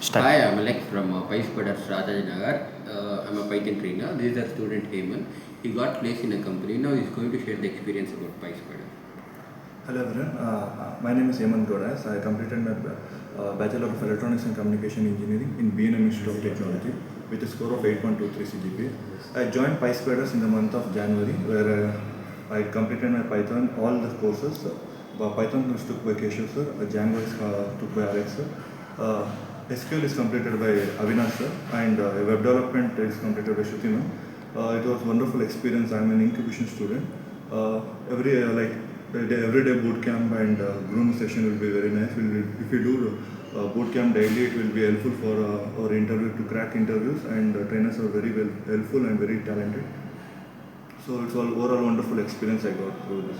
Start. Hi, I'm Alex from PySpiders Rajajinagar. I'm a Python trainer. This is our student Hemanth. He got placed in a company. Now he's going to share the experience about PySpiders. Hello everyone, my name is Hemanth Gowda. I completed my Bachelor of Electronics and Communication Engineering in B&M Institute of Technology with a score of 8.23 CGPA. I joined PySpiders in the month of January where I completed my Python, all the courses. Python was took by Keshav sir, Django is took by Alex sir. SQL is completed by Avinash sir and web development is completed by Shruti ma'am. It was a wonderful experience. I'm an incubation student. Everyday boot camp and groom session will be very nice. If you do boot camp daily, it will be helpful for our interview to crack interviews, and trainers are very well helpful and very talented. So it's all overall wonderful experience I got through this.